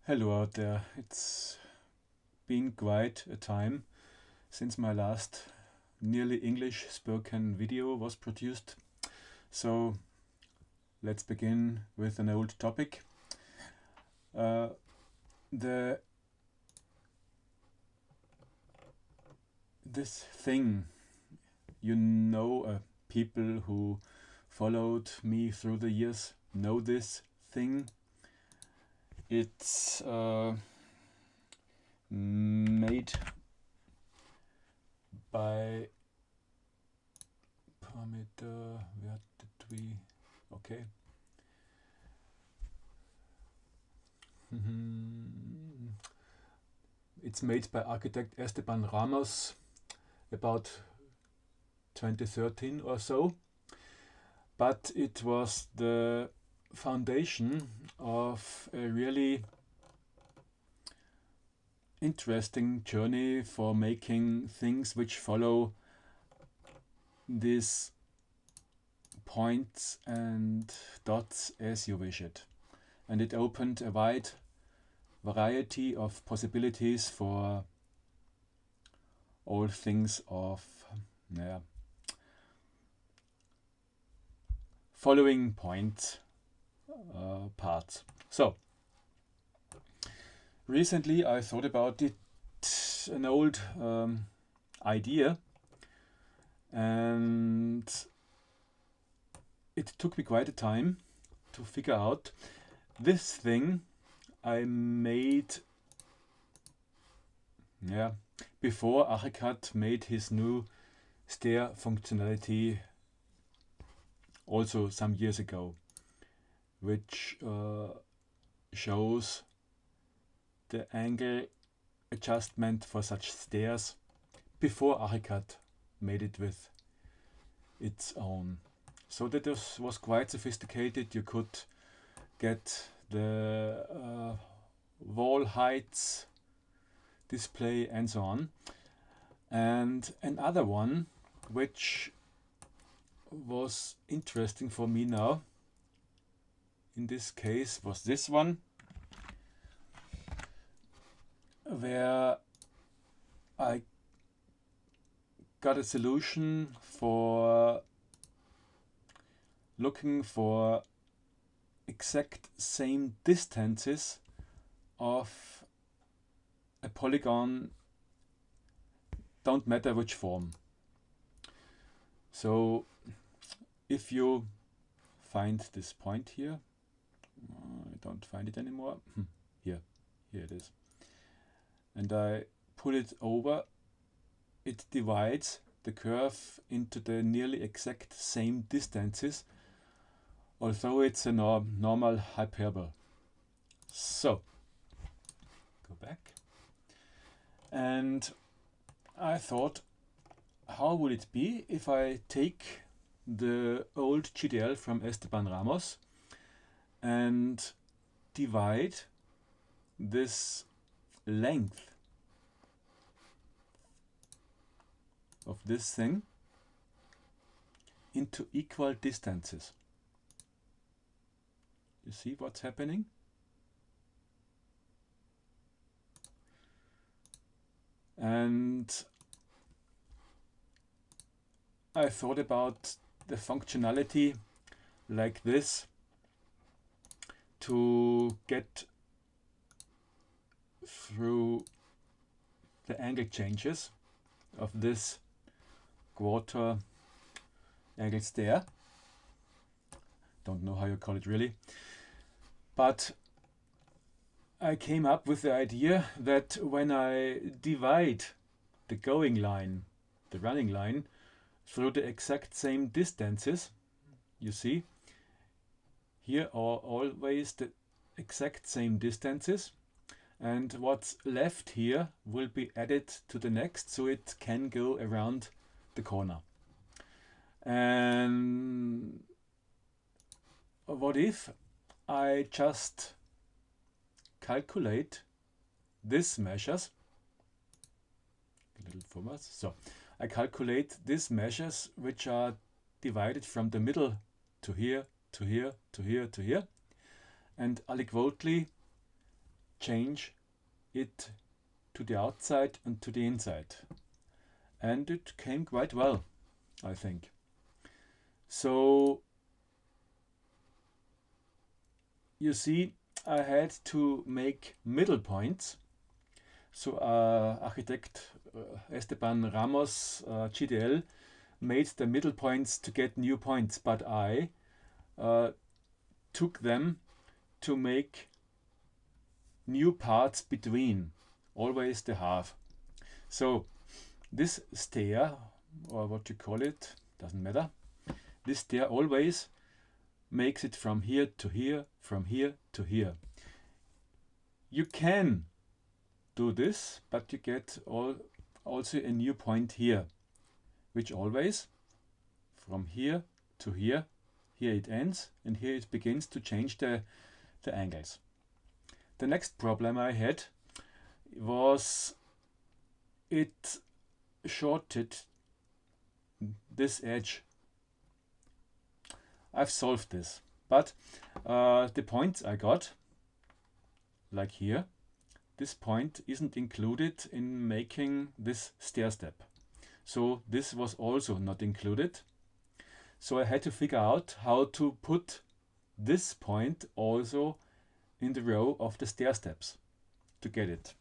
Hello out there. It's been quite a time since my last nearly English spoken video was produced. So let's begin with an old topic. This thing, people who followed me through the years know this thing. It's made by where did we? Okay. It's made by architect Esteban Ramos about 2013 or so, but it was the foundation of a really interesting journey for making things which follow these points and dots as you wish it. And it opened a wide variety of possibilities for all things of following point parts. So recently I thought about it, an old idea, and it took me quite a time to figure out. This thing I made before Archicad made his new stair functionality also some years ago, which shows the angle adjustment for such stairs before Archicad made it with its own. So that this was quite sophisticated. You could get the wall heights display and so on. And another one which was interesting for me now in this case was this one, where I got a solution for looking for exact same distances of a polygon, don't matter which form. So if you find this point here, I don't find it anymore, here it is, and I pull it over, it divides the curve into the nearly exact same distances, although it's a normal hyperbole. So go back, and I thought, how would it be if I take the old GDL from Esteban Ramos and divide this length of this thing into equal distances. You see what's happening? And I thought about the functionality like this to get through the angle changes of this quarter angle stair. Don't know how you call it really, but I came up with the idea that when I divide the going line, the running line, through the exact same distances, you see, here are always the exact same distances, and what's left here will be added to the next, so it can go around the corner. And what if I just calculate these measures, a little format. So I calculate these measures which are divided from the middle to here, to here, to here, to here, and aliquotly change it to the outside and to the inside. And it came quite well, I think. So you see, I had to make middle points. So architect Esteban Ramos GDL made the middle points to get new points, but I took them to make new parts between, always the half. So this stair, or what you call it, doesn't matter. This stair always makes it from here to here, from here to here. You can do this, but you get also a new point here, which always from here to here, here it ends, and here it begins to change the angles. The next problem I had was it shorted this edge. I've solved this, but the points I got, like here, this point isn't included in making this stair step. So this was also not included. So I had to figure out how to put this point also in the row of the stair steps to get it.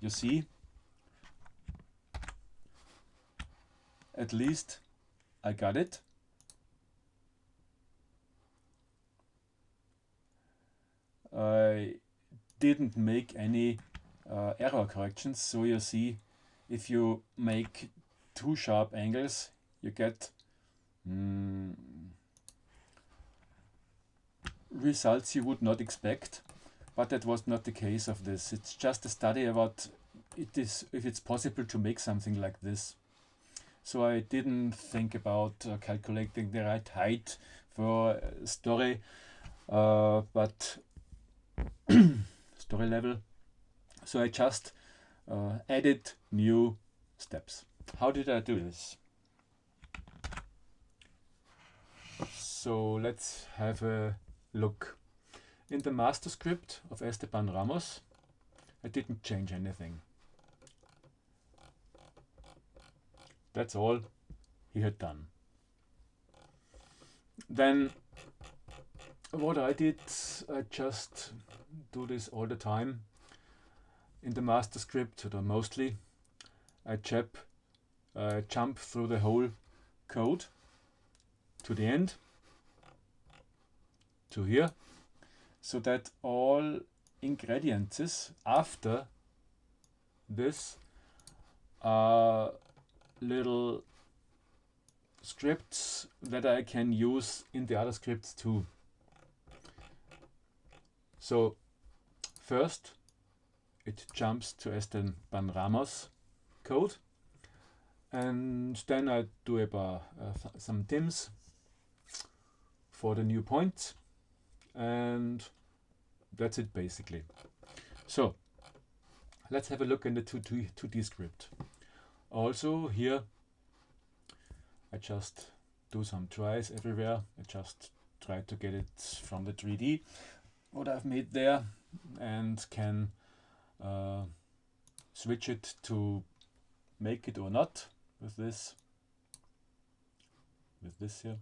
You see, at least I got it. I didn't make any error corrections, so you see, if you make too sharp angles, you get results you would not expect, but that was not the case of this. It's just a study about if it's possible to make something like this. So I didn't think about calculating the right height for story, but story level. So I just added new steps. How did I do this? So let's have a look. In the master script of Esteban Ramos, I didn't change anything. That's all he had done. Then what I did, I just do this all the time. In the master script, or mostly, I jump through the whole code to the end, to here, so that all ingredients after this are little scripts that I can use in the other scripts too. So first it jumps to Esteban Ramos code, and then I do some dims for the new points, and that's it basically. So let's have a look in the 2D script. Also here I just do some tries everywhere. I just try to get it from the 3D what I've made there, and can switch it to make it or not with this here.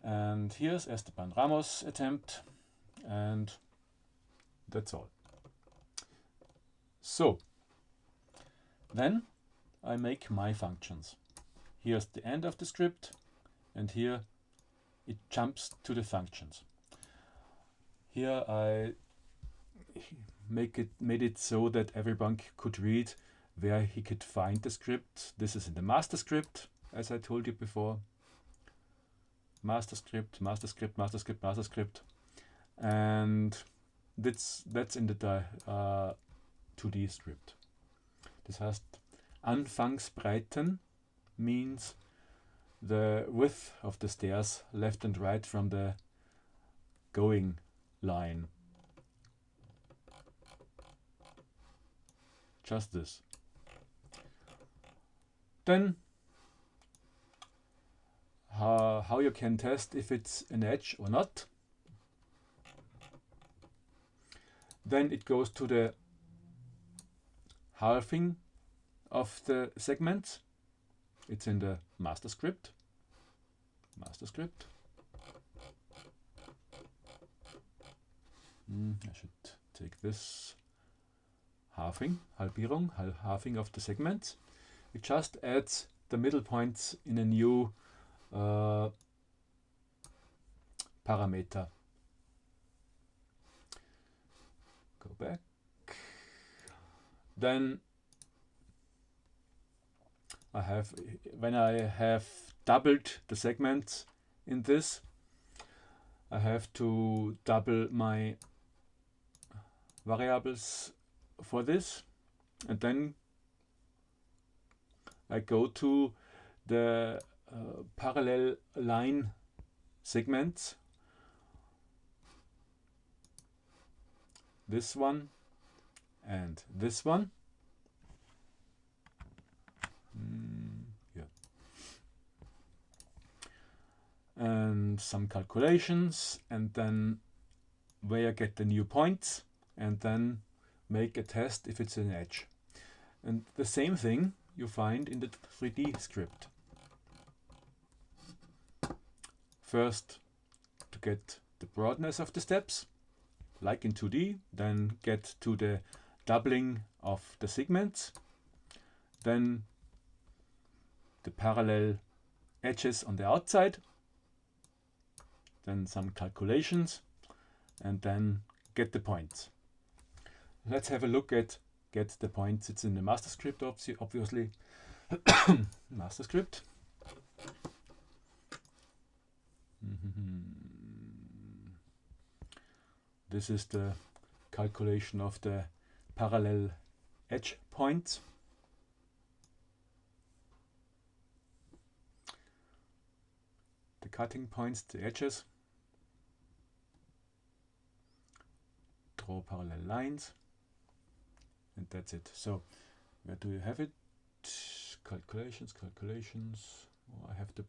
And here's Esteban Ramos attempt, and that's all. So then I make my functions. Here's the end of the script, and here it jumps to the functions. Here I made it so that everyone could read where he could find the script. This is in the master script, as I told you before. Master script, master script, master script, master script, and that's in the 2D script. Das heißt, Anfangsbreiten means the width of the stairs left and right from the going line. Just this. Then how you can test if it's an edge or not. Then it goes to the halving of the segments. It's in the master script. I should take this halving of the segments. It just adds the middle points in a new parameter. Go back. Then when I have doubled the segments in this, I have to double my variables for this, and then I go to the parallel line segments, this one and this one. And some calculations, and then where I get the new points, and then make a test if it's an edge. And the same thing you find in the 3D script. First, to get the broadness of the steps, like in 2D, then get to the doubling of the segments, then the parallel edges on the outside, then some calculations, and then get the points. Let's have a look at get the points. It's in the master script, obviously. Master script. This is the calculation of the parallel edge points. The cutting points, the edges. Draw parallel lines, and that's it. So where do you have it? Calculations. Oh, I have to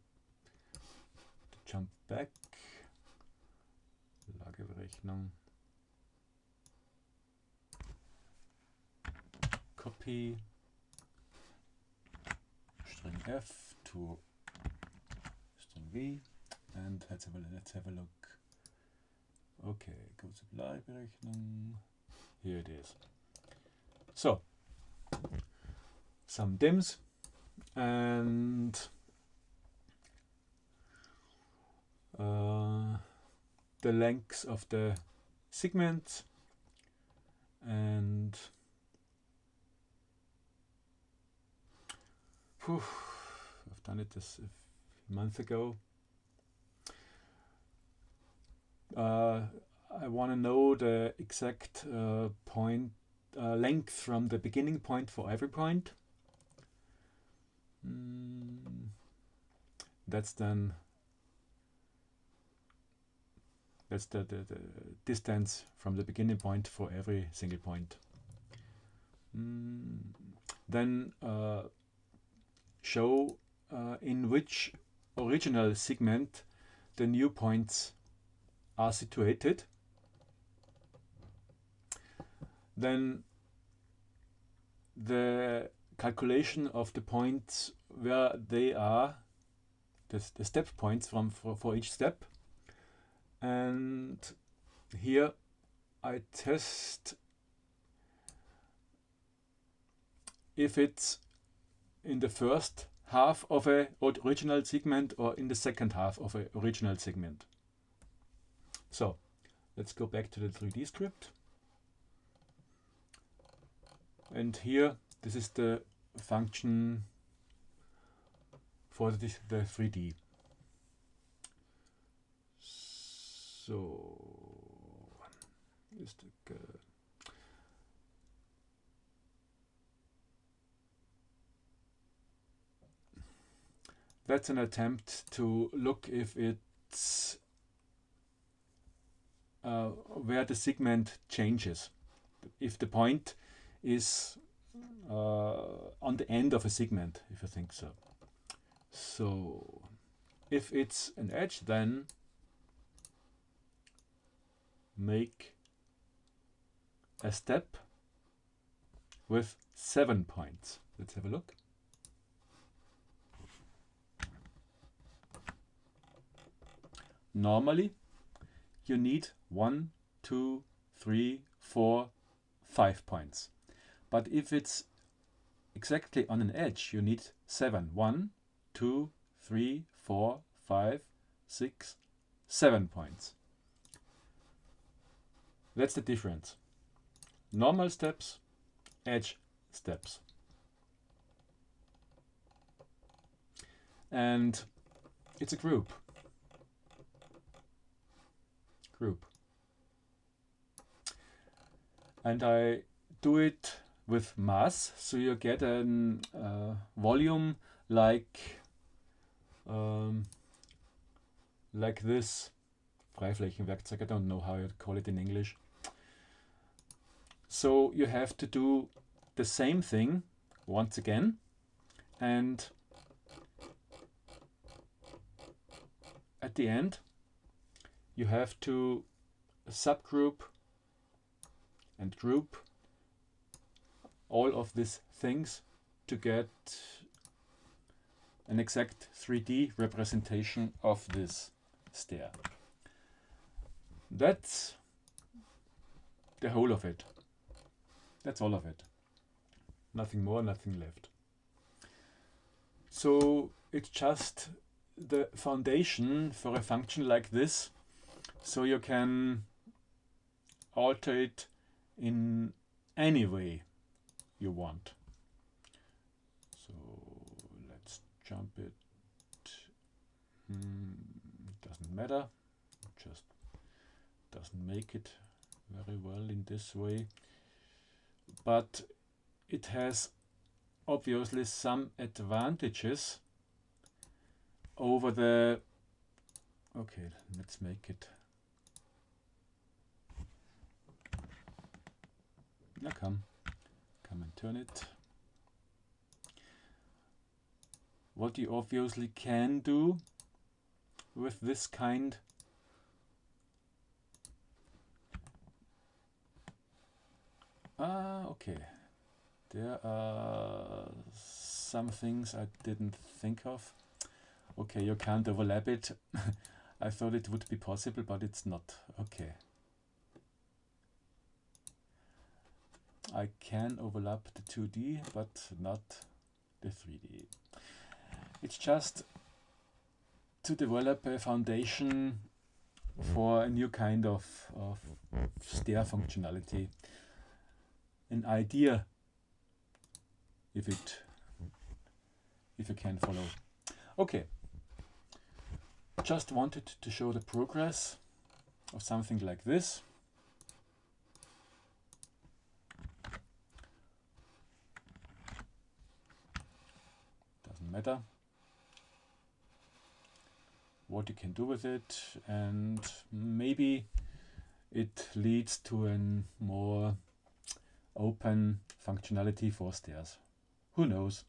jump back. Lageberechnung. Copy string F to string V, and let's have a look. Okay, go to Lageberechnung. Here it is. So some dims and the lengths of the segments, and I've done it this a month ago. I want to know the exact point length from the beginning point for every point. That's then the distance from the beginning point for every single point. Then show in which original segment the new points are situated. Then the calculation of the points where they are, the step points for each step. And here I test if it's in the first half of a original segment or in the second half of an original segment. So let's go back to the 3D script. And here, this is the function for the 3D. So, that's an attempt to look if it's where the segment changes. If the point is on the end of a segment, if you think so. So, if it's an edge, then make a step with 7 points. Let's have a look. Normally you need 1, 2, 3, 4, 5 points. But if it's exactly on an edge, you need 7. 1, 2, 3, 4, 5, 6, 7 points. That's the difference. Normal steps, edge steps. And it's a group. And I do it with mass, so you get a volume like this. Freiflächenwerkzeug, I don't know how you call it in English. So you have to do the same thing once again, and at the end you have to subgroup and group all of these things to get an exact 3D representation of this stair. That's the whole of it. That's all of it. Nothing more, nothing left. So it's just the foundation for a function like this, so you can alter it in any way you want. So let's jump it. Doesn't matter, just doesn't make it very well in this way, but it has obviously some advantages over the, okay, let's make it, now come and turn it. What you obviously can do with this kind okay, there are some things I didn't think of. Okay, you can't overlap it. I thought it would be possible, but it's not. Okay. I can overlap the 2D, but not the 3D. It's just to develop a foundation for a new kind of stair functionality. An idea, if you can follow. Okay, just wanted to show the progress of something like this. Doesn't matter what you can do with it, and maybe it leads to a more open functionality for stairs. Who knows?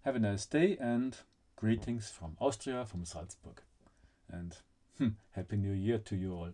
Have a nice day and greetings from Austria, from Salzburg. And Happy New Year to you all.